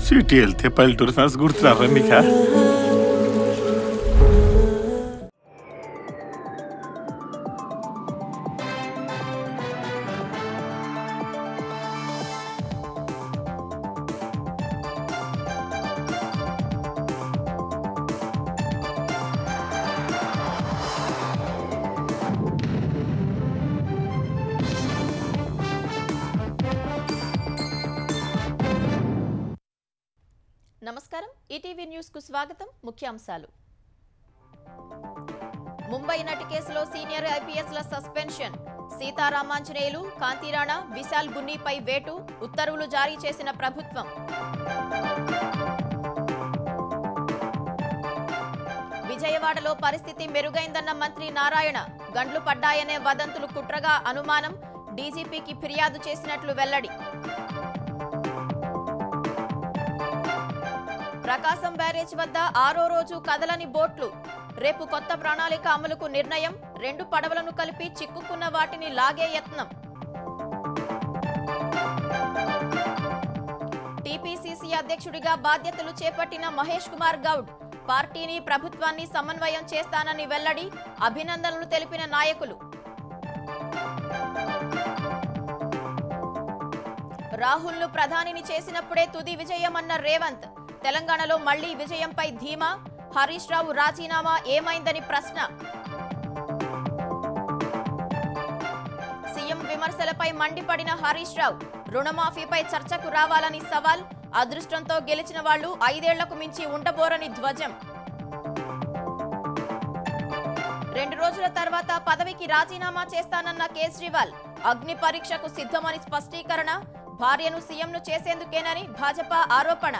City వెళ్తే పల్లెటూరు friends గుర్తున్నారా నీకా? నమస్కారం, ఈటీవీ న్యూస్ కు స్వాగతం. ముఖ్యాంశాలు. ముంబై నటి కేసులో సీనియర్ ఐపీఎస్ల సస్పెన్షన్. సీతారామాంజనేయులు, కాంతిరాణా, విశాల్ గున్నీపై వేటు, ఉత్తర్వులు జారీ చేసిన ప్రభుత్వం. విజయవాడలో పరిస్థితి మెరుగైందన్న మంత్రి నారాయణ. గండ్లు పడ్డాయనే వదంతులు కుట్రగా అనుమానం. డీజీపీకి ఫిర్యాదు చేసినట్లు వెల్లడి. ప్రకాశం బ్యారేజ్ వద్ద 6వ రోజు కదలని బోట్లు. రేపు కొత్త ప్రణాళిక అమలుకు నిర్ణయం. 2 పడవలను కలిపి చిక్కుకున్న వాటిని లాగే యత్నం. టీపీసీసీ అధ్యక్షుడిగా బాధ్యతలు చేపట్టిన మహేష్ కుమార్ గౌడ్. పార్టీని, ప్రభుత్వాన్ని సమన్వయం చేస్తానని వెల్లడి. అభినందనలు తెలిపిన నాయకులు. రాహుల్ను ప్రధానిని చేసినప్పుడే తుది విజయమన్న రేవంత్. తెలంగాణలో మళ్లీ విజయంపై ధీమా. హరీష్ రావు రాజీనామా ఏమైందని ప్రశ్న. సీఎం విమర్శలపై మండిపడిన హరీష్ రావు. రుణమాఫీపై చర్చకు రావాలని సవాల్. అదృష్టంతో గెలిచిన వాళ్లు 5 ఏళ్లకు మించి ఉండబోరని ధ్వజం. 2 రోజుల తర్వాత పదవికి రాజీనామా చేస్తానన్న కేజ్రీవాల్. అగ్ని పరీక్షకు సిద్ధమని స్పష్టీకరణ. భార్యను సీఎంను చేసేందుకేనని భాజపా ఆరోపణ.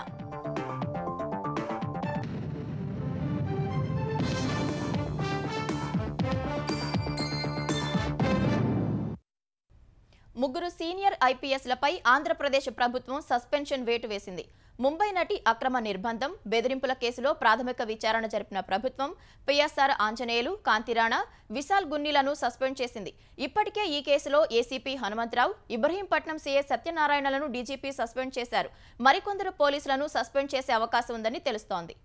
ముగ్గురు సీనియర్ ఐపీఎస్లపై ఆంధ్రప్రదేశ్ ప్రభుత్వం సస్పెన్షన్ వేటు వేసింది. ముంబై నటి అక్రమ నిర్బంధం, బెదిరింపుల కేసులో ప్రాథమిక విచారణ జరిపిన ప్రభుత్వం పిఎస్ఆర్ ఆంజనేయులు, కాంతిరాణా, విశాల్ గున్నీలను సస్పెండ్ చేసింది. ఇప్పటికే ఈ కేసులో ఏసీపీ హనుమంతరావు, ఇబ్రహీంపట్నం సీఐ సత్యనారాయణలను డీజీపీ సస్పెండ్ చేశారు. మరికొందరు పోలీసులను సస్పెండ్ చేసే అవకాశం ఉందని తెలుస్తోంది.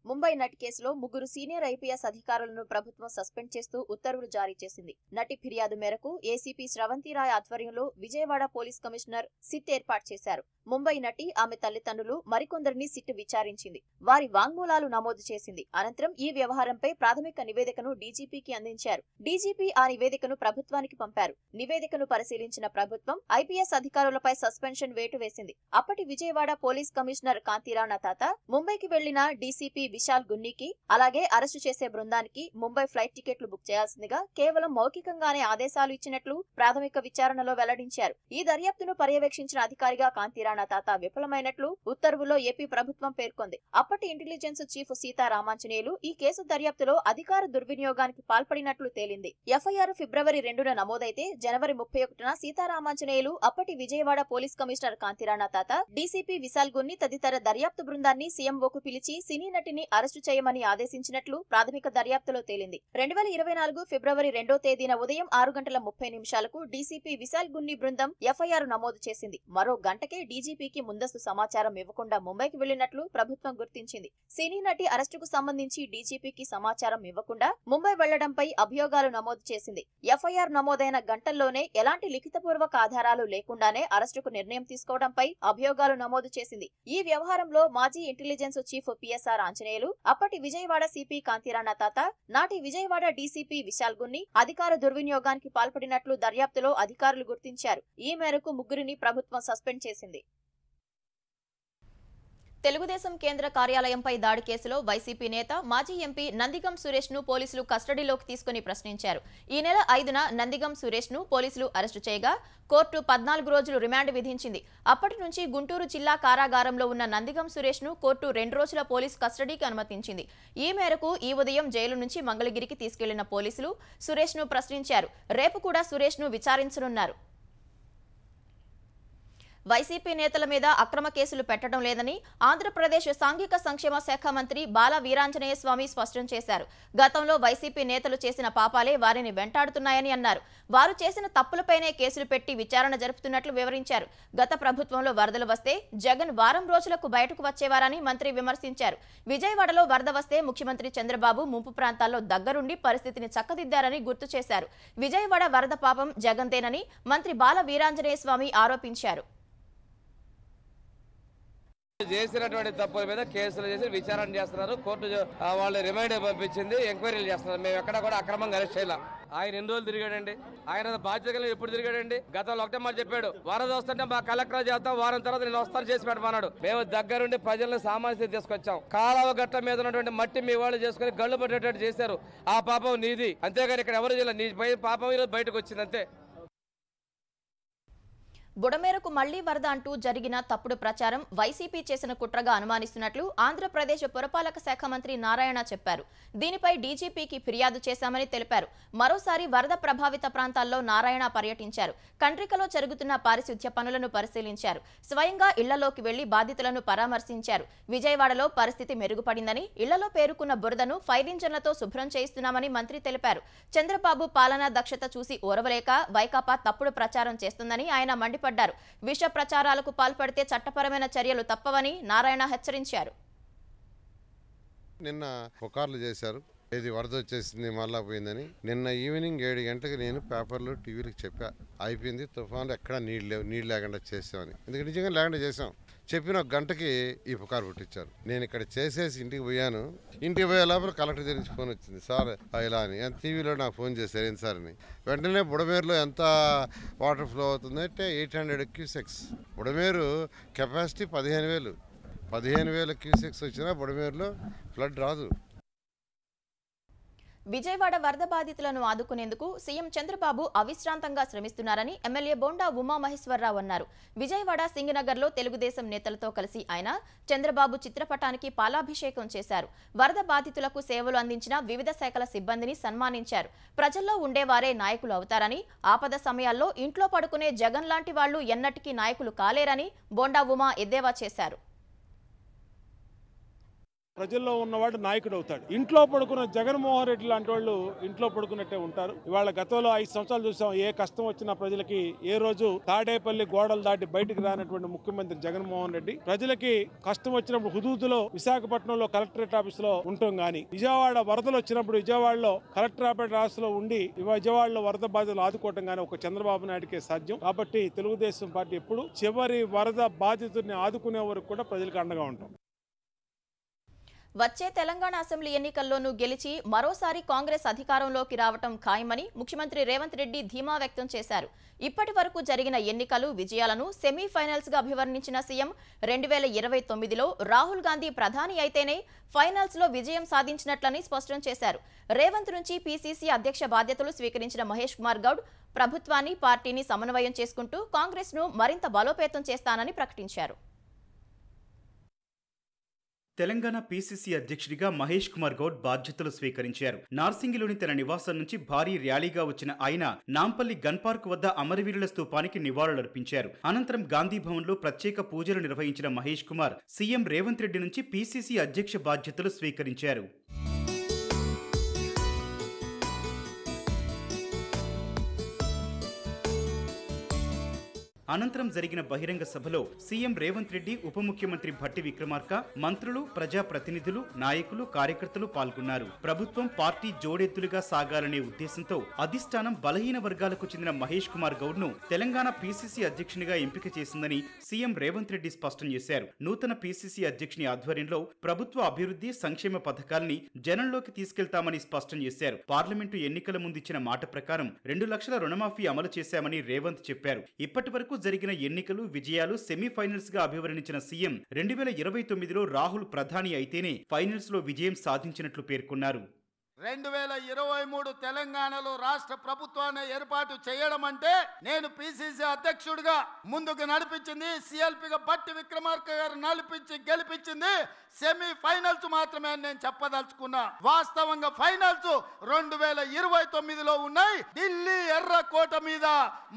ముంబై నటి కేసులో ముగ్గురు సీనియర్ ఐపీఎస్ అధికారులను ప్రభుత్వం సస్పెండ్ చేస్తూ ఉత్తర్వులు జారీ చేసింది. నటి ఫిర్యాదు మేరకు ఏసీపీ స్రవంతిరాయ్ ఆధ్వర్యంలో విజయవాడ పోలీస్ కమిషనర్ సిట్ ఏర్పాటు చేశారు. ముంబై నటి, ఆమె తల్లిదండ్రులు, మరికొందరిని సిట్ విచారించింది. వారి వాంగ్మూలాలు నమోదు చేసింది. అనంతరం ఈ వ్యవహారంపై ప్రాథమిక నివేదికను డీజీపీకి అందించారు. డీజీపీ ఆ నివేదికను ప్రభుత్వానికి పంపారు. నివేదికను పరిశీలించిన ప్రభుత్వం ఐపీఎస్ అధికారులపై సస్పెన్షన్ వేటు వేసింది. అప్పటి విజయవాడ పోలీస్ కమిషనర్ కాంతిరాణా తాత ముంబైకి వెళ్లిన డీసీపీ విశాల్ గున్నీకి, అలాగే అరెస్టు చేసే బృందానికి ముంబై ఫ్లైట్ టికెట్లు బుక్ చేయాల్సిందిగా కేవలం మౌఖికంగానే ఆదేశాలు ఇచ్చినట్లు ప్రాథమిక విచారణలో వెల్లడించారు. ఈ దర్యాప్తును పర్యవేక్షించిన అధికారిగా కాంతిరాణా తాత విఫలమైనట్లు ఉత్తర్వుల్లో ఏపీ ప్రభుత్వం పేర్కొంది. అప్పటి ఇంటెలిజెన్స్ చీఫ్ సీతారామాంజనేయులు ఈ కేసు దర్యాప్తులో అధికార దుర్వినియోగానికి పాల్పడినట్లు తేలింది. ఎఫ్ఐఆర్ ఫిబ్రవరి 2న నమోదైతే జనవరి 31న సీతారామాంజనేయులు, అప్పటి విజయవాడ పోలీస్ కమిషనర్ కాంతిరాణా తాత, డీసీపీ విశాల్ గున్ని తదితర దర్యాప్తు బృందాన్ని సీఎంఓకు పిలిచి సినీ నటిని అరెస్టు చేయమని ఆదేశించినట్లు ప్రాథమిక దర్యాప్తులో తేలింది. 2024 ఫిబ్రవరి 2వ తేదీన ఉదయం 6:30 డీసీపీ విశాల్ గున్ని బృందం ఎఫ్ఐఆర్ నమోదు చేసింది. మరో గంటకే డీజీపీకి ముందస్తు సమాచారం ఇవ్వకుండా ముంబైకి వెళ్లినట్లు ప్రభుత్వం గుర్తించింది. సినీ నటి అరెస్టుకు సంబంధించి డీజీపీకి సమాచారం ఇవ్వకుండా ముంబై వెళ్లడంపై అభియోగాలు నమోదు చేసింది. ఎఫ్ఐఆర్ నమోదైన గంటల్లోనే ఎలాంటి లిఖితపూర్వక ఆధారాలు లేకుండానే అరెస్టుకు నిర్ణయం తీసుకోవడంపై అభియోగాలు నమోదు చేసింది. ఈ వ్యవహారంలో మాజీ ఇంటెలిజెన్స్ చీఫ్ పిఎస్ఆర్ ఆంజనేయులు, అప్పటి విజయవాడ సిపి కాంతిరాణా తాత, నాటి విజయవాడ డీసీపీ విశాల్ గున్ని అధికార దుర్వినియోగానికి పాల్పడినట్లు దర్యాప్తులో అధికారులు గుర్తించారు. ఈ మేరకు ముగ్గురిని ప్రభుత్వం సస్పెండ్ చేసింది. తెలుగుదేశం కేంద్ర కార్యాలయంపై దాడి కేసులో వైసీపీ నేత, మాజీ ఎంపీ నందిగం సురేష్ ను పోలీసులు కస్టడీలోకి తీసుకుని ప్రశ్నించారు. ఈ నెల 5న నందిగం సురేష్ ను పోలీసులు అరెస్టు చేయగా కోర్టు 14 రోజులు రిమాండ్ విధించింది. అప్పటి నుంచి గుంటూరు జిల్లా కారాగారంలో ఉన్న నందిగం సురేష్ ను కోర్టు 2 రోజుల పోలీసు కస్టడీకి అనుమతించింది. ఈ మేరకు ఈ ఉదయం జైలు నుంచి మంగళగిరికి తీసుకెళ్లిన పోలీసులు సురేష్ ను ప్రశ్నించారు. రేపు కూడా సురేష్ ను విచారించనున్నారు. వైసీపీ నేతల మీద అక్రమ కేసులు పెట్టడం లేదని ఆంధ్రప్రదేశ్ సాంఘిక సంక్షేమ శాఖ మంత్రి బాల వీరాంజనేయ స్వామి స్పష్టం చేశారు. గతంలో వైసీపీ నేతలు చేసిన పాపాలే వారిని వెంటాడుతున్నాయని అన్నారు. వారు చేసిన తప్పులపైనే కేసులు పెట్టి విచారణ జరుపుతున్నట్లు వివరించారు. గత ప్రభుత్వంలో వరదలు వస్తే జగన్ వారం రోజులకు బయటకు వచ్చేవారని మంత్రి విమర్శించారు. విజయవాడలో వరద వస్తే ముఖ్యమంత్రి చంద్రబాబు ముంపు ప్రాంతాల్లో దగ్గరుండి పరిస్థితిని చక్కదిద్దారని గుర్తు చేశారు. విజయవాడ వరద పాపం జగన్దేనని మంత్రి బాల వీరాంజనేయ స్వామి ఆరోపించారు. చేసినటువంటి తప్పుల మీద కేసులు చేసి విచారణ చేస్తున్నారు. కోర్టు వాళ్ళు రిమైండ్ పంపించింది, ఎంక్వైరీలు చేస్తున్నారు. మేము ఎక్కడ కూడా అక్రమంగా అరెస్ట్ చేయాలి. ఆయన ఎన్ని రోజులు తిరిగాడండి? ఆయన బాధ్యతలు ఎప్పుడు తిరిగాడండి? గతంలో ఒకటే మాట చెప్పాడు, వరద వస్తుంటే మా కలెక్టర్ చేస్తాం, వారం తర్వాత నేను వస్తాను చేసి పెట్టమన్నాడు. మేము దగ్గరుండి ప్రజలను సామాన్య తీసుకొచ్చాం. కాలువ గట్ల మీద ఉన్నటువంటి మట్టి మీ వాళ్ళు చేసుకుని గళ్ళు పట్టేటట్టు చేశారు. ఆ పాపం నీది, అంతేగాని ఇక్కడ ఎవరు చేయలేదు. నీ పాపం ఈరోజు బయటకు వచ్చింది అంతే. బుడమేరకు మళ్లీ వరద అంటూ జరిగిన తప్పుడు ప్రచారం వైసీపీ చేసిన కుట్రగా అనుమానిస్తున్నట్లు ఆంధ్రప్రదేశ్ పురపాలక శాఖ మంత్రి నారాయణ చెప్పారు. దీనిపై డీజీపీకి ఫిర్యాదు చేశామని తెలిపారు. మరోసారి వరద ప్రభావిత ప్రాంతాల్లో నారాయణ పర్యటించారు. కండ్రికలో జరుగుతున్న పారిశుధ్య పనులను పరిశీలించారు. స్వయంగా ఇళ్లలోకి వెళ్లి బాధితులను పరామర్శించారు. విజయవాడలో పరిస్థితి మెరుగుపడిందని, ఇళ్లలో పేరుకున్న బురదను ఫైర్ ఇంజన్లతో శుభ్రం చేయిస్తున్నామని మంత్రి తెలిపారు. చంద్రబాబు పాలనా దక్షత చూసి ఓరవలేక వైకాపా తప్పుడు ప్రచారం చేస్తుందని ఆయన మండిపడ్డారు. విష ప్రచారాలకు పాల్పడితే చట్టపరమైన చర్యలు తప్పవని నారాయణ హెచ్చరించారు. నిన్న పుకార్లు చేశారు, ఇది వరద వచ్చేసింది మళ్ళా పోయిందని. నిన్న ఈవినింగ్ 7 గంటలకు నేను పేపర్లు టీవీలకు చెప్పా, అయిపోయింది తుఫాన్లు ఎక్కడా నీళ్ళు లేకుండా చేసామని. ఎందుకంటే నిజంగా లేకుండా చేసాం. చెప్పిన 1 గంటకి ఈ పుకారు పుట్టించారు. నేను ఇక్కడ చేసేసి ఇంటికి పోయాను. ఇంటికి పోయే లోపల కలెక్టర్ దగ్గర నుంచి ఫోన్ వచ్చింది, సార్ ఇలా అని. టీవీలో నాకు ఫోన్ చేశారు, ఏంటి సార్ అని. వెంటనే బుడమేరులో ఎంత వాటర్ ఫ్లో అవుతుందంటే 800 క్యూసెక్స్. బుడమేరు కెపాసిటీ 15,000 క్యూసెక్స్ వచ్చినా బుడమేరులో ఫ్లడ్ రాదు. విజయవాడ వరద బాధితులను ఆదుకునేందుకు సీఎం చంద్రబాబు అవిశ్రాంతంగా శ్రమిస్తున్నారని ఎమ్మెల్యే బోండా ఉమామహేశ్వరరావు అన్నారు. విజయవాడ సింగనగర్లో తెలుగుదేశం నేతలతో కలిసి ఆయన చంద్రబాబు చిత్రపటానికి పాలాభిషేకం చేశారు. వరద బాధితులకు సేవలు అందించిన వివిధ శాఖల సిబ్బందిని సన్మానించారు. ప్రజల్లో ఉండేవారే నాయకులు అవుతారని, ఆపద సమయాల్లో ఇంట్లో పడుకునే జగన్ లాంటి వాళ్లు ఎన్నటికీ నాయకులు కాలేరని బోండా ఉమా ఎద్దేవా చేశారు. ప్రజల్లో ఉన్నవాడు నాయకుడు అవుతాడు. ఇంట్లో పడుకున్న జగన్మోహన్ రెడ్డి లాంటి వాళ్ళు ఇంట్లో పడుకున్నట్టే ఉంటారు. ఇవాళ గతంలో 5 సంవత్సరాలు చూసాం, ఏ కష్టం వచ్చినా ప్రజలకి ఏ రోజు తాడేపల్లి గోడలు దాటి బయటకు రానటువంటి ముఖ్యమంత్రి జగన్మోహన్ రెడ్డి. ప్రజలకి కష్టం వచ్చినప్పుడు హుదూదులో విశాఖపట్నంలో కలెక్టరేట్ ఆఫీస్ లో ఉంటాం గానీ, విజయవాడ వరదలు వచ్చినప్పుడు విజయవాడలో కలెక్టరేట్ ఆఫీస్ లో ఉండి విజయవాడలో వరద బాధితులు ఆదుకోవటం గానీ ఒక చంద్రబాబు నాయుడికే సాధ్యం. కాబట్టి తెలుగుదేశం పార్టీ ఎప్పుడు చివరి వరద బాధితుడిని ఆదుకునే వరకు కూడా ప్రజలకు అండగా ఉంటాం. వచ్చే తెలంగాణ అసెంబ్లీ ఎన్నికల్లోనూ గెలిచి మరోసారి కాంగ్రెస్ అధికారంలోకి రావటం ఖాయమని ముఖ్యమంత్రి రేవంత్ రెడ్డి ధీమా వ్యక్తం చేశారు. ఇప్పటి వరకు జరిగిన ఎన్నికలు విజయాలను సెమీఫైనల్స్ గా అభివర్ణించిన సీఎం 2029లో రాహుల్ గాంధీ ప్రధాని అయితేనే ఫైనల్స్ లో విజయం సాధించినట్లని స్పష్టం చేశారు. రేవంత్ నుంచి పీసీసీ అధ్యక్ష బాధ్యతలు స్వీకరించిన మహేష్ కుమార్ గౌడ్ ప్రభుత్వాన్ని, పార్టీని సమన్వయం చేసుకుంటూ కాంగ్రెస్ ను మరింత బలోపేతం చేస్తానని ప్రకటించారు. తెలంగాణ పీసీసీ అధ్యక్షుడిగా మహేష్ కుమార్ గౌడ్ బాధ్యతలు స్వీకరించారు. నార్సింగిలోని తన నివాసం నుంచి భారీ ర్యాలీగా వచ్చిన ఆయన నాంపల్లి గన్ పార్క్ వద్ద అమరవీరుల స్తూపానికి నివాళులర్పించారు. అనంతరం గాంధీ భవన్లో ప్రత్యేక పూజలు నిర్వహించిన మహేష్ కుమార్ సీఎం రేవంత్ రెడ్డి నుంచి పీసీసీ అధ్యక్ష బాధ్యతలు స్వీకరించారు. అనంతరం జరిగిన బహిరంగ సభలో సీఎం రేవంత్ రెడ్డి, ఉప ముఖ్యమంత్రి భట్టి విక్రమార్క, మంత్రులు, ప్రజాప్రతినిధులు, నాయకులు, కార్యకర్తలు పాల్గొన్నారు. ప్రభుత్వం, పార్టీ జోడెత్తులుగా సాగాలనే ఉద్దేశంతో అధిష్టానం బలహీన వర్గాలకు చెందిన మహేష్ కుమార్ గౌడ్ ను తెలంగాణ పీసీసీ అధ్యక్షునిగా ఎంపిక చేసిందని సీఎం రేవంత్ రెడ్డి స్పష్టం చేశారు. నూతన పీసీసీ అధ్యక్షుని ఆధ్వర్యంలో ప్రభుత్వ అభివృద్ధి, సంక్షేమ పథకాల్ని జనంలోకి తీసుకెళ్తామని స్పష్టం చేశారు. పార్లమెంటు ఎన్నికల ముందిచ్చిన మాట ప్రకారం 2 లక్షల రుణమాఫీ అమలు చేశామని రేవంత్ చెప్పారు. ఇప్పటి వరకు జరిగిన ఎన్నికలు విజయాలు సెమీఫైనల్స్ గా అభివర్ణించిన సీఎం 2029లో రాహుల్ ప్రధాని అయితేనే ఫైనల్స్ లో విజయం సాధించినట్లు పేర్కొన్నారు. 2023 తెలంగాణలో రాష్ట్ర ప్రభుత్వాన్ని ఏర్పాటు చేయడం అంటే నేను పిసిసి అధ్యక్షుడిగా ముందుకు నడిపించింది, సిఎల్పిగా భట్టి విక్రమార్క గారు నడిపించి గెలిపించింది సెమీ ఫైనల్స్ మాత్రమే అని నేను చెప్పదలుచుకున్నా. వాస్తవంగా ఫైనల్స్ 2029లో ఉన్నాయి. ఢిల్లీ ఎర్రకోట మీద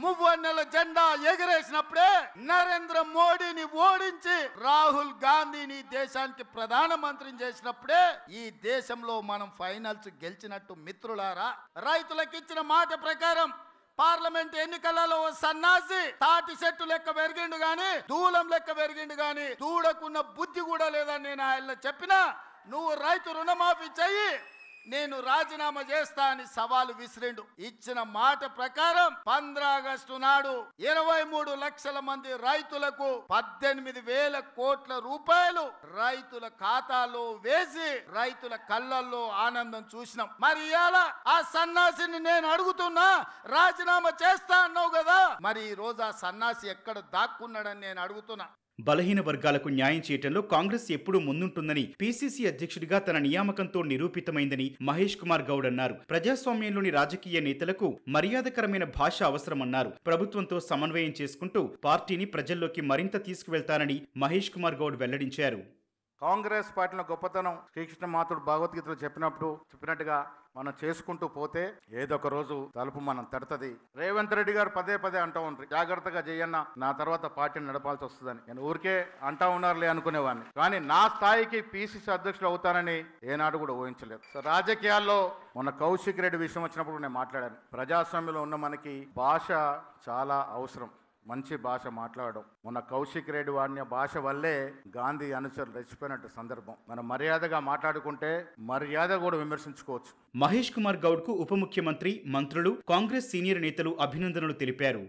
మువ్వన్నెల జెండా ఎగరేసినప్పుడే, నరేంద్ర మోడీని ఓడించి రాహుల్ గాంధీని దేశానికి ప్రధానమంత్రిని చేసినప్పుడే ఈ దేశంలో మనం ఫైనల్స్ గెలిచినట్టు. మిత్రులారా, రైతులకు ఇచ్చిన మాట ప్రకారం పార్లమెంట్ ఎన్నికలలో సన్నాసి తాటి చెట్టు లెక్క పెరిగిండు గాని, దూలం లెక్క పెరిగిండు గాని, దూడకున్న బుద్ధి కూడా లేదని నేను ఆయన చెప్పినా, నువ్వు రైతు రుణమాఫీ చెయ్యి, నేను రాజీనామా చేస్తా అని సవాలు విసిరిండు. ఇచ్చిన మాట ప్రకారం 15 ఆగస్టు నాడు 23 లక్షల మంది రైతులకు 18,000 కోట్ల రూపాయలు రైతుల ఖాతాలో వేసి రైతుల కళ్ళల్లో ఆనందం చూసినాం. మరి ఇవాళ ఆ సన్నాసిని నేను అడుగుతున్నా, రాజీనామా చేస్తా అన్నావు కదా, మరి ఈ రోజు ఆ సన్నాసి ఎక్కడ దాక్కున్నాడని నేను అడుగుతున్నా. బలహీన వర్గాలకు న్యాయం చేయటంలో కాంగ్రెస్ ఎప్పుడూ ముందుంటుందని పీసీసీ అధ్యక్షుడిగా తన నియామకంతో నిరూపితమైందని మహేష్ కుమార్ గౌడ్ అన్నారు. ప్రజాస్వామ్యంలోని రాజకీయ నేతలకు మర్యాదకరమైన భాష అవసరమన్నారు. ప్రభుత్వంతో సమన్వయం చేసుకుంటూ పార్టీని ప్రజల్లోకి మరింత తీసుకువెళ్తానని మహేష్ కుమార్ గౌడ్ వెల్లడించారు. కాంగ్రెస్ పార్టీలో గొప్పతనం శ్రీకృష్ణ మాతుడు భగవద్గీతలో చెప్పినట్టుగా మనం చేసుకుంటూ పోతే ఏదో ఒక రోజు తలుపు మనం తడుతుంది. రేవంత్ రెడ్డి గారు పదే అంటూ ఉంటారు, జాగ్రత్తగా చేయన్న, నా తర్వాత పార్టీని నడపాల్సి వస్తుందని. నేను ఊరికే అంటా ఉన్నారులే అనుకునేవాడిని, కానీ నా స్థాయికి పిసిసి అధ్యక్షుడు అవుతానని ఏనాడు కూడా ఊహించలేదు. సో రాజకీయాల్లో మొన్న కౌశిక్ రెడ్డి విషయం వచ్చినప్పుడు నేను మాట్లాడాను. ప్రజాస్వామ్యంలో ఉన్న మనకి భాష చాలా అవసరం, మంచి భాష మాట్లాడడం. మొన్న కౌశిక్ రెడ్డి వాడిన భాష వల్లే గాంధీ అనుచరులు రెచ్చిపోయినట్టు సందర్భం. మనం మర్యాదగా మాట్లాడుకుంటే మర్యాద కూడా విమర్శించుకోవచ్చు. మహేష్ కుమార్ గౌడ్ కు ఉప ముఖ్యమంత్రి, మంత్రులు, కాంగ్రెస్ సీనియర్ నేతలు అభినందనలు తెలిపారు.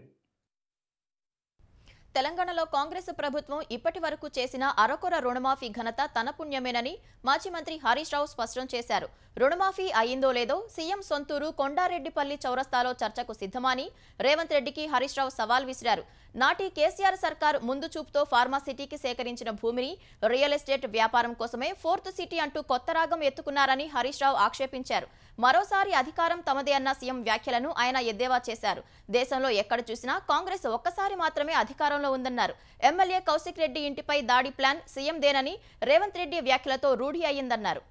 తెలంగాణలో కాంగ్రెస్ ప్రభుత్వం ఇప్పటి వరకు చేసిన అరకొర రుణమాఫీ ఘనత తన పుణ్యమేనని మాజీ మంత్రి హరీష్ రావు స్పష్టం చేశారు. రుణమాఫీ అయిందో లేదో సీఎం సొంతూరు కొండారెడ్డిపల్లి చౌరస్తాలో చర్చకు సిద్ధమని రేవంత్ రెడ్డికి హరీష్ రావు సవాల్ విసిరారు. నాటి కేసీఆర్ సర్కార్ ముందు చూపుతో ఫార్మాసిటీకి సేకరించిన భూమిని రియల్ ఎస్టేట్ వ్యాపారం కోసమే 4th సిటీ అంటూ కొత్త రాగం ఎత్తుకున్నారని హరీష్ రావు ఆక్షేపించారు. మరోసారి అధికారం తమదే అన్న సీఎం వ్యాఖ్యలను ఆయన ఎద్దేవా చేశారు. దేశంలో ఎక్కడ చూసినా కాంగ్రెస్ ఒక్కసారి మాత్రమే అధికారంలో ఉందన్నారు. ఎమ్మెల్యే కౌశిక్ రెడ్డి ఇంటిపై దాడి ప్లాన్ సీఎం దేనని రేవంత్ రెడ్డి వ్యాఖ్యలతో రూఢి అయ్యిందన్నారు.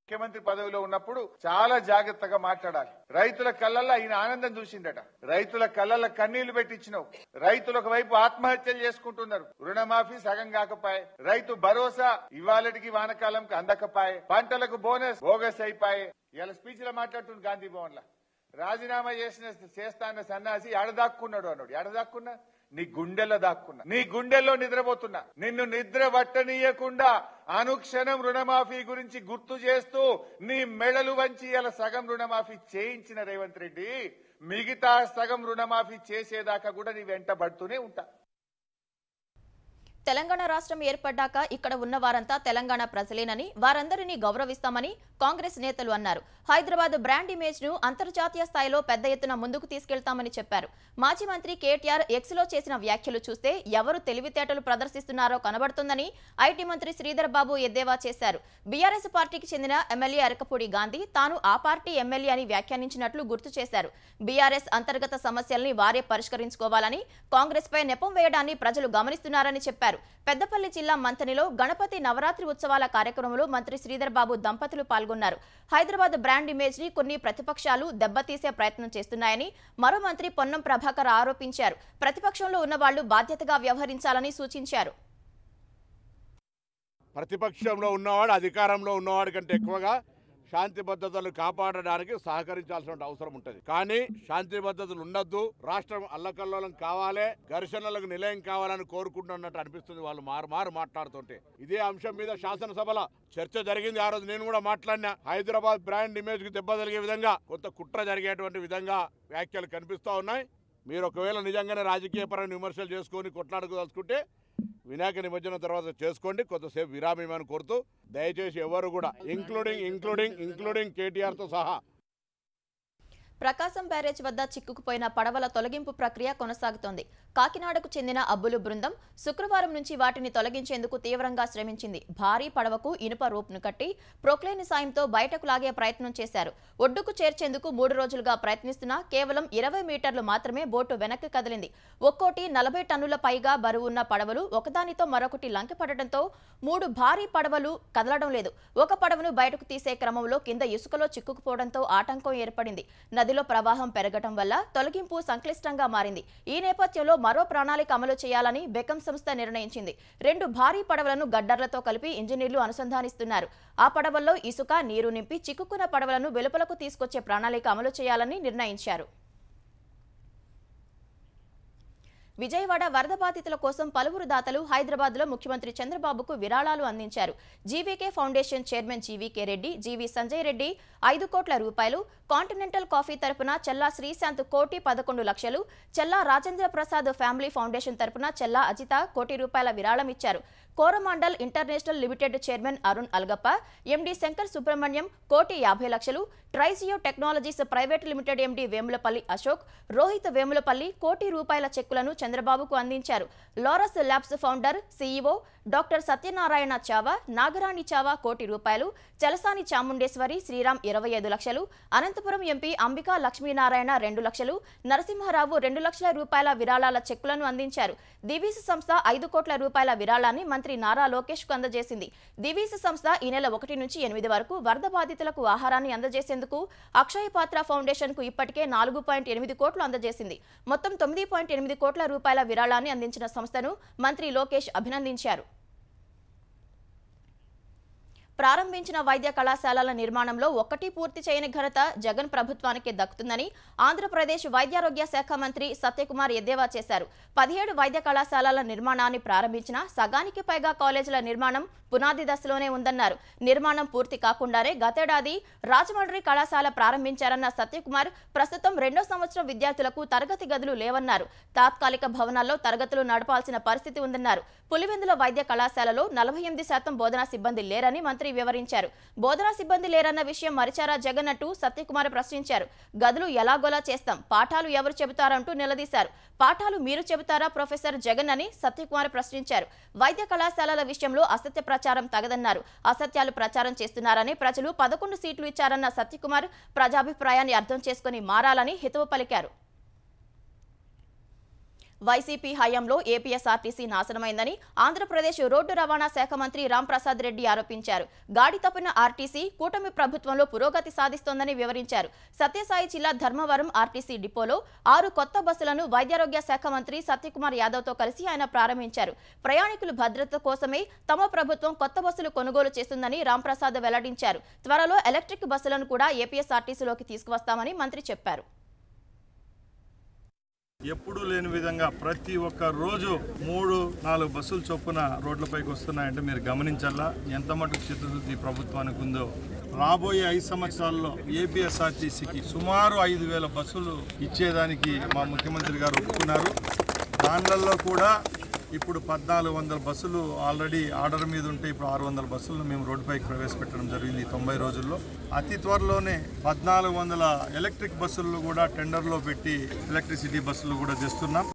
ముఖ్యమంత్రి పదవిలో ఉన్నప్పుడు చాలా జాగ్రత్తగా మాట్లాడాలి. రైతుల కళ్ళల్లో ఆయన ఆనందం చూసిందట, రైతుల కళ్ళల్లో కన్నీళ్లు పెట్టించినావు. రైతులు ఒకవైపు ఆత్మహత్యలు చేసుకుంటున్నారు, రుణమాఫీ సగం కాకపాయే, రైతు భరోసా ఇవాళకి వానకాలంకి అందకపాయే, పంటలకు బోనస్ బోగస్ అయిపాయే. ఇలా స్పీచ్ లో మాట్లాడుతుంది గాంధీ భవన్ లో. రాజీనామా చేస్తా అన్న సన్నాసి ఎడదాక్కున్నాడు అన్నాడు. ఎడదాక్కున్నా? నీ గుండెల్లో దాక్కున్నా, నీ గుండెల్లో నిద్రపోతున్నా. నిన్ను నిద్ర పట్టనీయకుండా అనుక్షణం రుణమాఫీ గురించి గుర్తు చేస్తూ నీ మెడలు వంచి ఇలా సగం రుణమాఫీ చేయించిన రేవంత్ రెడ్డి, మిగతా సగం రుణమాఫీ చేసేదాకా కూడా నీ వెంట పడుతూనే ఉంటా. తెలంగాణ రాష్ట్రం ఏర్పడ్డాక ఇక్కడ ఉన్న వారంతా తెలంగాణ ప్రజలేనని, వారందరినీ గౌరవిస్తామని కాంగ్రెస్ నేతలు అన్నారు. హైదరాబాద్ బ్రాండ్ ఇమేజ్ ను అంతర్జాతీయ స్థాయిలో పెద్ద ఎత్తున ముందుకు తీసుకెళ్తామని చెప్పారు. మాజీ మంత్రి కేటీఆర్ ఎక్స్ లో చేసిన వ్యాఖ్యలు చూస్తే ఎవరు తెలివితేటలు ప్రదర్శిస్తున్నారో కనబడుతుందని ఐటీ మంత్రి శ్రీధర్ బాబు ఎద్దేవా చేశారు. బీఆర్ఎస్ పార్టీకి చెందిన ఎమ్మెల్యే అరకపూడి గాంధీ తాను ఆ పార్టీ ఎమ్మెల్యే అని వ్యాఖ్యానించినట్లు గుర్తు చేశారు. బీఆర్ఎస్ అంతర్గత సమస్యల్ని వారే పరిష్కరించుకోవాలని, కాంగ్రెస్ పై నెపం వేయడాన్ని ప్రజలు గమనిస్తున్నారని చెప్పారు. పెద్దపల్లి జిల్లా మంథనిలో గణపతి నవరాత్రి ఉత్సవాల కార్యక్రమంలో మంత్రి శ్రీధర్ బాబు దంపతులు పాల్గొన్నారు. హైదరాబాద్ బ్రాండ్ ఇమేజ్ ని కొన్ని ప్రతిపక్షాలు దెబ్బతీసే ప్రయత్నం చేస్తున్నాయని మరో మంత్రి పొన్నం ప్రభాకర్ ఆరోపించారు. ప్రతిపక్షంలో ఉన్న వాళ్లు బాధ్యతగా వ్యవహరించాలని సూచించారు. ప్రతిపక్షంలో ఉన్నవాడు అధికారంలో ఉన్నవాడి కంటే ఎక్కువగా శాంతి భద్రతలు కాపాడడానికి సహకరించాల్సిన అవసరం ఉంటుంది. కానీ శాంతి భద్రతలు ఉండొద్దు, రాష్ట్రం అల్లకల్లోలం కావాలి, ఘర్షణలకు నిలయం కావాలని కోరుకుంటున్నట్టు అనిపిస్తుంది వాళ్ళు మారు మాట్లాడుతుంటే. ఇదే అంశం మీద శాసనసభలో చర్చ జరిగింది. ఆ రోజు నేను కూడా మాట్లాడినా. హైదరాబాద్ బ్రాండ్ ఇమేజ్ కి దెబ్బ జరిగే విధంగా, కొంత కుట్ర జరిగేటువంటి విధంగా వ్యాఖ్యలు కనిపిస్తూ ఉన్నాయి. మీరు ఒకవేళ నిజంగానే రాజకీయ పరమైన విమర్శలు చేసుకొని కొట్లాడుకోదలుచుకుంటే వినాయక నిమజ్జనం తర్వాత చేసుకోండి, కొంతసేపు విరామేమని కోరుతూ దయచేసి ఎవరు కూడా ఇంక్లూడింగ్ కేటీఆర్తో సహా ప్రకాశం బ్యారేజ్ వద్ద చిక్కుకుపోయిన పడవల తొలగింపు ప్రక్రియ కొనసాగుతోంది. కాకినాడకు చెందిన అబ్బులు బృందం శుక్రవారం నుంచి వాటిని తొలగించేందుకు తీవ్రంగా శ్రమించింది. భారీ పడవకు ఇనుప రోప్ను కట్టి ప్రొక్లేన్ సాయంతో బయటకు లాగే ప్రయత్నం చేశారు. ఒడ్డుకు చేర్చేందుకు 3 రోజులుగా ప్రయత్నిస్తున్నా కేవలం 20 మీటర్లు మాత్రమే బోటు వెనక్కి కదిలింది. ఒక్కోటి 40 టన్నుల పైగా బరువున్న పడవలు ఒకదానితో మరొకటి లంకెపడటంతో 3 భారీ పడవలు కదలడం లేదు. ఒక పడవను బయటకు తీసే క్రమంలో కింద ఇసుకలో చిక్కుకుపోవడంతో ఆటంకం ఏర్పడింది. నదిలో ప్రవాహం పెరగడం వల్ల తొలగింపు సంక్లిష్టంగా మారింది. ఈ నేపథ్యంలో మరో ప్రణాళిక అమలు చేయాలని బెకం సంస్థ నిర్ణయించింది. 2 భారీ పడవలను గడ్డర్లతో కలిపి ఇంజనీర్లు అనుసంధానిస్తున్నారు. ఆ పడవల్లో ఇసుక, నీరు నింపి చిక్కుకున్న పడవలను వెలుపలకు తీసుకొచ్చే ప్రణాళిక అమలు చేయాలని నిర్ణయించారు. విజయవాడ వరద బాధితుల కోసం పలువురు దాతలు హైదరాబాద్లో ముఖ్యమంత్రి చంద్రబాబుకు విరాళాలు అందించారు. GVK foundation chairman GVK Reddy, GV Sanjay Reddy 5 కోట్ల రూపాయలు, కాంటినెంటల్ కాఫీ తరపున చెల్లా శ్రీశాంత్ 1,11 లక్షలు, చెల్లా రాజేంద్ర ప్రసాద్ ఫ్యామిలీ ఫౌండేషన్ తరపున చెల్లా అజిత 1 కోటి రూపాయల విరాళం ఇచ్చారు. Coromandel international limited chairman Arun Alagappa, MD Shankar Subrahmanyam 1,50 లక్షలు, ట్రైజియో technologies private limited MD Vemulapalli Ashok, Rohit Vemulapalli 1 కోటి రూపాయల చెక్కులను చంద్రబాబుకు అందించారు. Laurus Labs founder, CEO doctor Satyanarayana Chava, Nagarani Chhaava 1 కోటి రూపాయలు, చలసాని చాముండేశ్వరి శ్రీరామ్ 25 లక్షలు, అనంతపురం ఎంపీ అంబికా లక్ష్మీనారాయణ 2 లక్షలు, నరసింహారావు 2 లక్షల రూపాయల విరాళాల చెక్కులను అందించారు. దివీస్ సంస్థ 5 కోట్ల రూపాయల విరాళాన్ని మంత్రి నారా లోకేష్ కు అందజేసింది. దివీస్ సంస్థ ఈ నెల 1 నుంచి 8 వరకు వరద బాధితులకు ఆహారాన్ని అందజేసేందుకు అక్షయ పాత్ర ఫౌండేషన్ కు ఇప్పటికే 4.8 కోట్లు అందజేసింది. మొత్తం 9.8 కోట్ల రూపాయల విరాళాన్ని అందించిన సంస్థను మంత్రి లోకేష్ అభినందించారు. ప్రారంభించిన వైద్య కళాశాలల నిర్మాణంలో ఒక్కటి పూర్తి చేయని ఘనత జగన్ ప్రభుత్వానికి దక్కుతుందని ఆంధ్రప్రదేశ్ వైద్యారోగ్య శాఖ మంత్రి సత్యకుమార్ ఎద్దేవా చేశారు. 17 వైద్య కళాశాలల నిర్మాణాన్ని ప్రారంభించిన సగానికి పైగా కాలేజీల నిర్మాణం పునాది దశలోనే ఉందన్నారు. నిర్మాణం పూర్తి కాకుండానే గతేడాది రాజమండ్రి కళాశాల ప్రారంభించారన్న సత్యకుమార్ ప్రస్తుతం 2వ సంవత్సరం విద్యార్థులకు తరగతి గదులు లేవన్నారు. తాత్కాలిక భవనాల్లో తరగతులు నడపాల్సిన పరిస్థితి ఉందన్నారు. పులివెందుల వైద్య కళాశాలలో 48% బోధనా సిబ్బంది లేరని మంత్రి వివరించారు. బోధనా సిబ్బంది లేరన్న విషయం మరిచారా జగన్ అంటూ సత్యకుమార్ ప్రశ్నించారు. గదులు ఎలాగోలా చేస్తాం, పాఠాలు ఎవరు చెబుతారంటూ నిలదీశారు. పాఠాలు మీరు చెబుతారా ప్రొఫెసర్ జగన్ అని సత్యకుమార్ ప్రశ్నించారు. వైద్య కళాశాలల విషయంలో అసత్య ప్రచారం తగదన్నారు. అసత్యాలు ప్రచారం చేస్తున్నారని, ప్రజలు 11 సీట్లు ఇచ్చారన్న సత్యకుమార్ ప్రజాభిప్రాయాన్ని అర్థం చేసుకుని మారాలని హితవు పలికారు. వైసీపీ హయాంలో ఏపీఎస్ఆర్టీసీ నాశనమైందని ఆంధ్రప్రదేశ్ రోడ్డు రవాణా శాఖ మంత్రి రాంప్రసాద్ రెడ్డి ఆరోపించారు. గాడి తప్పిన ఆర్టీసీ కూటమి ప్రభుత్వంలో పురోగతి సాధిస్తోందని వివరించారు. సత్యసాయి జిల్లా ధర్మవరం ఆర్టీసీ డిపోలో 6 కొత్త బస్సులను వైద్యారోగ్య శాఖ మంత్రి సత్యకుమార్ యాదవ్తో కలిసి ఆయన ప్రారంభించారు. ప్రయాణికుల భద్రత కోసమే తమ ప్రభుత్వం కొత్త బస్సులు కొనుగోలు చేస్తుందని రాంప్రసాద్ వెల్లడించారు. త్వరలో ఎలక్ట్రిక్ బస్సులను కూడా ఏపీఎస్ఆర్టీసీలోకి తీసుకువస్తామని మంత్రి చెప్పారు. ఎప్పుడూ లేని విధంగా ప్రతి ఒక్క రోజు 3-4 బస్సులు చొప్పున రోడ్లపైకి వస్తున్నాయంటే మీరు గమనించాలా ఎంత మటుకు చిత్తశుద్ధి ప్రభుత్వానికి ఉందో. రాబోయే 5 సంవత్సరాల్లో ఏపీఎస్ఆర్టీసీకి సుమారు 5,000 బస్సులు ఇచ్చేదానికి మా ముఖ్యమంత్రి గారు ఒప్పుకున్నారు. దానిలలో కూడా ఇప్పుడు 1,400 బస్సులు ఆల్రెడీ ఆర్డర్ మీద ఉంటే ఇప్పుడు 600 బస్సులను మేము రోడ్డుపైకి ప్రవేశపెట్టడం జరిగింది 90 రోజుల్లో. అతి త్వరలోనే 1,400 ఎలక్ట్రిక్ బస్సులు కూడా టెండర్లో పెట్టి ఎలక్ట్రిసిటీ బస్సులు కూడా తెస్తున్నాం.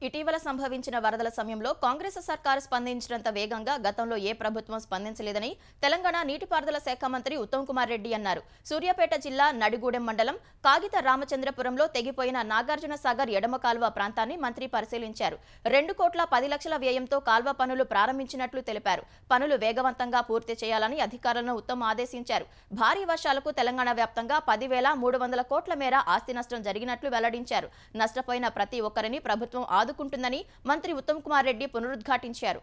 ఇటీవల సంభవించిన వరదల సమయంలో కాంగ్రెస్ సర్కారు స్పందించినంత వేగంగా గతంలో ఏ ప్రభుత్వం స్పందించలేదని తెలంగాణ నీటిపారుదల శాఖ మంత్రి ఉత్తమ్ కుమార్ రెడ్డి అన్నారు. సూర్యాపేట జిల్లా నడిగూడెం మండలం కాగిత రామచంద్రపురంలో తెగిపోయిన నాగార్జున సాగర్ ఎడమ కాల్వ ప్రాంతాన్ని మంత్రి పరిశీలించారు. 2,10,00,000 వ్యయంతో కాల్వ పనులు ప్రారంభించినట్లు తెలిపారు. పనులు వేగవంతంగా పూర్తి చేయాలని అధికారులను ఉత్తమ్ ఆదేశించారు. భారీ వర్షాలకు తెలంగాణ వ్యాప్తంగా 10,300 కోట్ల మేర ఆస్తి నష్టం జరిగినట్లు వెల్లడించారు. నష్టపోయిన ప్రతి ఒక్కరిని ప్రభుత్వం ఆదుకుంటుందని మంత్రి ఉత్తమ్ కుమార్ రెడ్డి పునరుద్ఘాటించారు.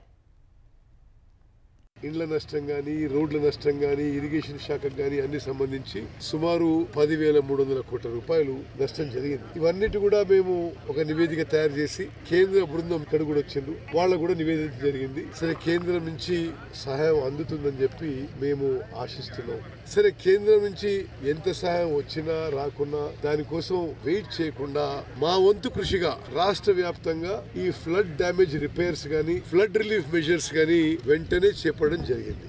ఇండ్ల నష్టం కానీ, రోడ్ల నష్టం కానీ, ఇరిగేషన్ శాఖకు కానీ అన్ని సంబంధించి సుమారు 10,300 కోట్ల రూపాయలు నష్టం జరిగింది. ఇవన్నిటి కూడా మేము ఒక నివేదిక తయారు చేసి కేంద్ర బృందం ఇక్కడ కూడా వచ్చిండ్రు, వాళ్ళకు కూడా నివేదించడం జరిగింది. సరే కేంద్రం నుంచి సహాయం అందుతుందని చెప్పి మేము ఆశిస్తున్నాం. సరే కేంద్రం నుంచి ఎంత సహాయం వచ్చినా రాకున్నా దానికోసం వెయిట్ చేయకుండా మా వంతు కృషిగా రాష్ట్ర వ్యాప్తంగా ఈ ఫ్లడ్ డ్యామేజ్ రిపేర్స్ గానీ, ఫ్లడ్ రిలీఫ్ మెజర్స్ గానీ వెంటనే చేపట్టడం జరిగింది.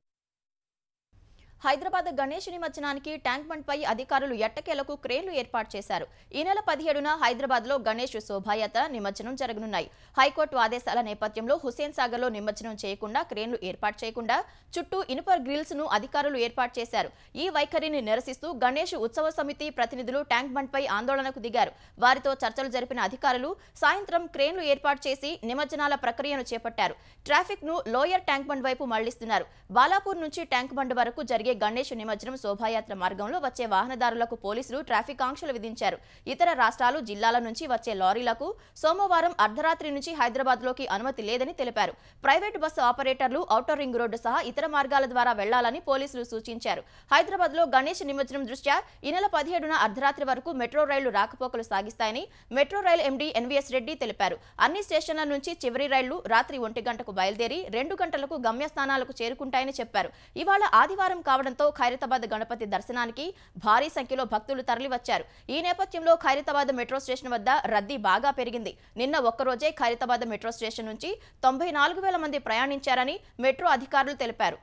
హైదరాబాద్ గణేష్ నిమజ్జనానికి ట్యాంక్ బండ్ పై అధికారులు ఎట్టకేలకు క్రేన్లు ఏర్పాటు చేశారు. ఈ నెల 17న హైదరాబాద్ లో గణేష్ శోభాయాత్ర నిమజ్జనం జరగనున్నాయి. హైకోర్టు ఆదేశాల నేపథ్యంలో హుస్సేన్ సాగర్ లో నిమజ్జనం చేయకుండా క్రేన్లు ఏర్పాటు చేయకుండా చుట్టూ ఇనుప గ్రిల్స్ ను అధికారులు ఏర్పాటు చేశారు. ఈ వైఖరిని నిరసిస్తూ గణేష్ ఉత్సవ సమితి ప్రతినిధులు ట్యాంక్ బండ్ పై ఆందోళనకు దిగారు. వారితో చర్చలు జరిపిన అధికారులు సాయంత్రం క్రేన్లు ఏర్పాటు చేసి నిమజ్జనాల ప్రక్రియను చేపట్టారు. ట్రాఫిక్ ను లోయర్ ట్యాంక్ బండ్ వైపు మళ్లిస్తున్నారు. బాలాపూర్ నుంచి ట్యాంక్ బండ్ వరకు జరిగే గణేష్ నిమజ్జనం శోభాయాత్ర మార్గంలో వచ్చే వాహనదారులకు పోలీసులు ట్రాఫిక్ ఆంక్షలు విధించారు. ఇతర రాష్ట్రాలు జిల్లాల నుంచి వచ్చే లారీలకు సోమవారం అర్ధరాత్రి నుంచి హైదరాబాద్ లోకి అనుమతి లేదని తెలిపారు. ప్రైవేట్ బస్సు ఆపరేటర్లు ఔటర్ రింగ్ రోడ్డు సహా ఇతర మార్గాల ద్వారా వెళ్లాలని పోలీసులు సూచించారు. హైదరాబాద్ లో గణేష్ నిమజ్జనం దృష్ట్యా ఈ నెల 17న అర్ధరాత్రి వరకు మెట్రో రైళ్లు రాకపోకలు సాగిస్తాయని metro rail MD NVS Reddy తెలిపారు. అన్ని స్టేషన్ల నుంచి చివరి రైళ్లు రాత్రి 1 గంటకు బయలుదేరి 2 గంటలకు గమ్యస్థానాలకు చేరుకుంటాయని చెప్పారు. ఇవాళ ఆదివారం కావడంతో ఖైరతాబాద్ గణపతి దర్శనానికి భారీ సంఖ్యలో భక్తులు తరలివచ్చారు. ఈ నేపథ్యంలో ఖైరతాబాద్ మెట్రో స్టేషన్ వద్ద రద్దీ బాగా పెరిగింది. నిన్న ఒక్కరోజే ఖైరతాబాద్ మెట్రో స్టేషన్ నుంచి 94,000 మంది ప్రయాణించారని మెట్రో అధికారులు తెలిపారు.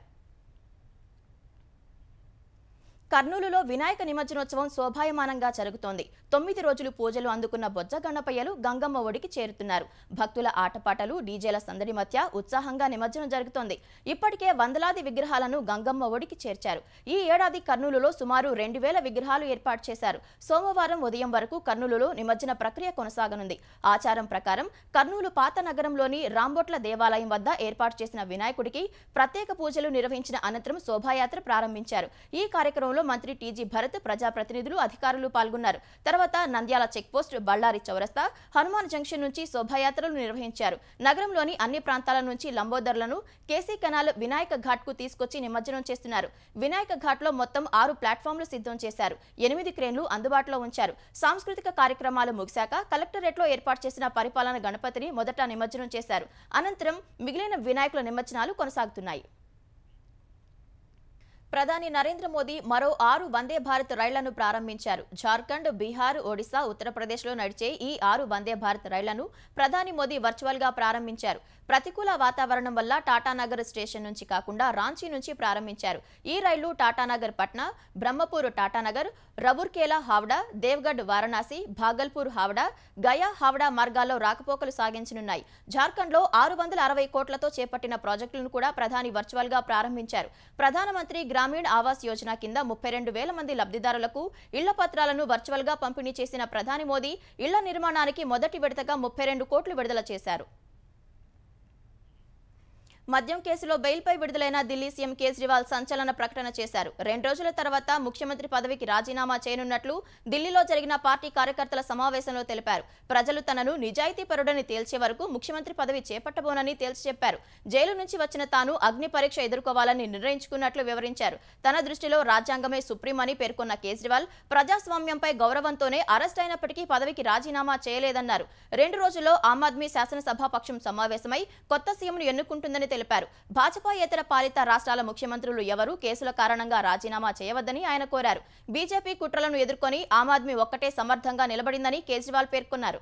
కర్నూలులో వినాయక నిమజ్జనోత్సవం శోభాయమానంగా జరుగుతోంది. 9 రోజులు పూజలు అందుకున్న బొజ్జ గణపయ్యలు గంగమ్మ ఒడికి చేరుతున్నారు. భక్తుల ఆటపాటలు డీజేల సందడి మధ్య ఉత్సాహంగా నిమజ్జనం జరుగుతోంది. ఇప్పటికే వందలాది విగ్రహాలను గంగమ్మ ఒడికి చేర్చారు. ఈ ఏడాది కర్నూలులో సుమారు 2,000 విగ్రహాలు ఏర్పాటు చేశారు. సోమవారం ఉదయం వరకు కర్నూలులో నిమజ్జన ప్రక్రియ కొనసాగనుంది. ఆచారం ప్రకారం కర్నూలు పాత నగరంలోని రాంబొట్ల దేవాలయం వద్ద ఏర్పాటు చేసిన వినాయకుడికి ప్రత్యేక పూజలు నిర్వహించిన అనంతరం శోభాయాత్ర ప్రారంభించారు. ఈ కార్యక్రమంలో మంత్రి టీజీ భరత్, ప్రజాప్రతినిధులు, అధికారులు పాల్గొన్నారు. తర్వాత నంద్యాల చెక్పోస్ట్, బళ్ళారి చౌరస్తా, హనుమాన్ జంక్షన్ నుంచి శోభాయాత్రలు నిర్వహించారు. నగరంలోని అన్ని ప్రాంతాల నుంచి లంబోదర్లను కేసీ కెనాల్ వినాయక ఘాట్ కు తీసుకొచ్చి నిమజ్జనం చేస్తున్నారు. వినాయక ఘాట్ లో మొత్తం 6 ప్లాట్ఫామ్లు సిద్ధం చేశారు. 8 క్రేన్లు అందుబాటులో ఉంచారు. సాంస్కృతిక కార్యక్రమాలు ముగిశాక కలెక్టరేట్ లో ఏర్పాటు చేసిన పరిపాలన గణపతిని మొదట నిమజ్జనం చేశారు. అనంతరం మిగిలిన వినాయకుల నిమజ్జనాలు కొనసాగుతున్నాయి. ప్రధాని నరేంద్ర మోదీ మరో 6 వందే భారత్ రైళ్లను ప్రారంభించారు. జార్ఖండ్, బీహార్, ఒడిశా, ఉత్తరప్రదేశ్లో నడిచే ఈ 6 వందే భారత్ రైళ్లను ప్రధాని మోదీ వర్చువల్ గా ప్రారంభించారు. ప్రతికూల వాతావరణం వల్ల టాటానగర్ స్టేషన్ నుంచి కాకుండా రాంచీ నుంచి ప్రారంభించారు. ఈ రైళ్లు టాటానగర్ పట్నా, బ్రహ్మపూర్ టాటానగర్, రవుర్కేలా హావ్డా, దేవ్గఢ్ వారణాసి, భాగల్పూర్ హావ్డా, గయా హావ్డా మార్గాల్లో రాకపోకలు సాగించనున్నాయి. జార్ఖండ్లో 660 కోట్లతో చేపట్టిన ప్రాజెక్టులను కూడా ప్రధాని వర్చువల్ గా ప్రారంభించారు. ప్రధానమంత్రి గ్రామీణ ఆవాస్ యోజన కింద 32,000 మంది లబ్ధిదారులకు ఇళ్ల పత్రాలను వర్చువల్ గా పంపిణీ చేసిన ప్రధాని మోదీ ఇళ్ల నిర్మాణానికి మొదటి విడతగా 32 కోట్లు విడుదల చేశారు. మద్యం కేసులో బెయిల్పై విడుదలైన ఢిల్లీ సీఎం కేజ్రీవాల్ సంచలన ప్రకటన చేశారు. 2 రోజుల తర్వాత ముఖ్యమంత్రి పదవికి రాజీనామా చేయనున్నట్లు ఢిల్లీలో జరిగిన పార్టీ కార్యకర్తల సమావేశంలో తెలిపారు. ప్రజలు తనను నిజాయితీపరుడని తేల్చే వరకు ముఖ్యమంత్రి పదవి చేపట్టబోనని తేల్చి చెప్పారు. జైలు నుంచి వచ్చిన తాను అగ్ని పరీక్ష ఎదుర్కోవాలని నిర్ణయించుకున్నట్లు వివరించారు. తన దృష్టిలో రాజ్యాంగమే సుప్రీం అని పేర్కొన్న కేజ్రీవాల్ ప్రజాస్వామ్యంపై గౌరవంతోనే అరెస్ట్ అయినప్పటికీ పదవికి రాజీనామా చేయలేదన్నారు. 2 రోజుల్లో ఆమ్ ఆద్మీ శాసనసభాపక్షం సమావేశమై కొత్త సీఎంను ఎన్నుకుంటుందని తెలిపారు. భాజపాయేతర పాలిత రాష్ట్రాల ముఖ్యమంత్రులు ఎవరూ కేసుల కారణంగా రాజీనామా చేయవద్దని ఆయన కోరారు. బీజేపీ కుట్రలను ఎదుర్కొని ఆమ్ ఆద్మీ ఒక్కటే సమర్థంగా నిలబడిందని కేజ్రీవాల్ పేర్కొన్నారు.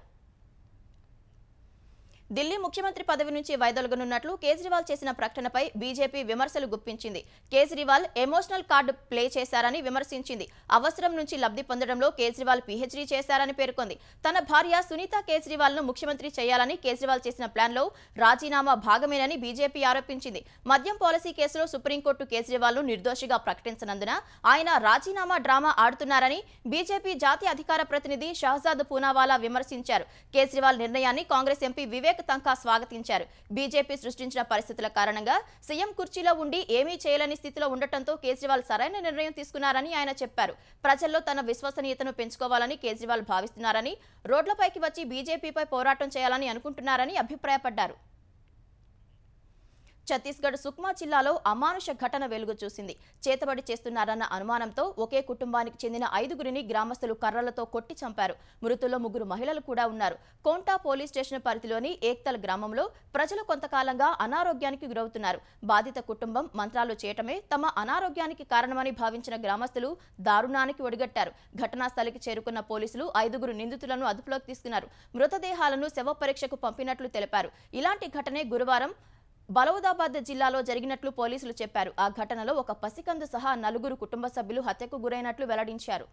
ఢిల్లీ ముఖ్యమంత్రి పదవి నుంచి వైదొలగనున్నట్లు కేజ్రీవాల్ చేసిన ప్రకటనపై బీజేపీ విమర్శలు గుప్పించింది. కేజ్రీవాల్ ఎమోషనల్ కార్డు ప్లే చేశారని విమర్శించింది. అవసరం నుంచి లబ్ధి పొందడంలో కేజ్రీవాల్ పీహెచ్డీ చేశారని పేర్కొంది. తన భార్య సునీత కేజ్రీవాల్ ను ముఖ్యమంత్రి చేయాలని కేజ్రీవాల్ చేసిన ప్లాన్లో రాజీనామా భాగమేనని బీజేపీ ఆరోపించింది. మద్యం పాలసీ కేసులో సుప్రీంకోర్టు కేజ్రీవాల్ ను నిర్దోషిగా ప్రకటించనందున ఆయన రాజీనామా డ్రామా ఆడుతున్నారని బీజేపీ జాతీయ అధికార ప్రతినిధి షహజాద్ పూనావాలా విమర్శించారు. కేజ్రీవాల్ నిర్ణయాన్ని కాంగ్రెస్ ఎంపీ వివేక్ తంకా స్వాగతించారు. బీజేపీ సృష్టించిన పరిస్థితుల కారణంగా సీఎం కుర్చీలో ఉండి ఏమీ చేయలేని స్థితిలో ఉండటంతో కేజ్రీవాల్ సరైన నిర్ణయం తీసుకున్నారని ఆయన చెప్పారు. ప్రజల్లో తన విశ్వసనీయతను పెంచుకోవాలని కేజ్రీవాల్ భావిస్తున్నారని, రోడ్లపైకి వచ్చి బీజేపీపై పోరాటం చేయాలని అనుకుంటున్నారని అభిప్రాయపడ్డారు. ఛత్తీస్గఢ్ సుక్మా జిల్లాలో అమానుష ఘటన వెలుగు చూసింది. చేతబడి చేస్తున్నారన్న అనుమానంతో ఒకే కుటుంబానికి చెందిన 5గురిని గ్రామస్తులు కర్రలతో కొట్టి చంపారు. మృతుల్లో 3 మహిళలు కూడా ఉన్నారు. కోంటా పోలీస్ స్టేషన్ పరిధిలోని ఏక్తల్ గ్రామంలో ప్రజలు కొంతకాలంగా అనారోగ్యానికి గురవుతున్నారు. బాధిత కుటుంబం మంత్రాలు చేయటమే తమ అనారోగ్యానికి కారణమని భావించిన గ్రామస్తులు దారుణానికి ఒడిగట్టారు. ఘటనా స్థలికి చేరుకున్న పోలీసులు 5గురు నిందితులను అదుపులోకి తీసుకున్నారు. మృతదేహాలను శవ పరీక్షకు పంపినట్లు తెలిపారు. ఇలాంటి ఘటనే గురువారం బలౌదాబాద్ జిల్లాలో జరిగినట్లు పోలీసులు చెప్పారు. ఆ ఘటనలో ఒక పసికందు సహా 4 కుటుంబ సభ్యులు హత్యకు గురైనట్లు వెల్లడించారు.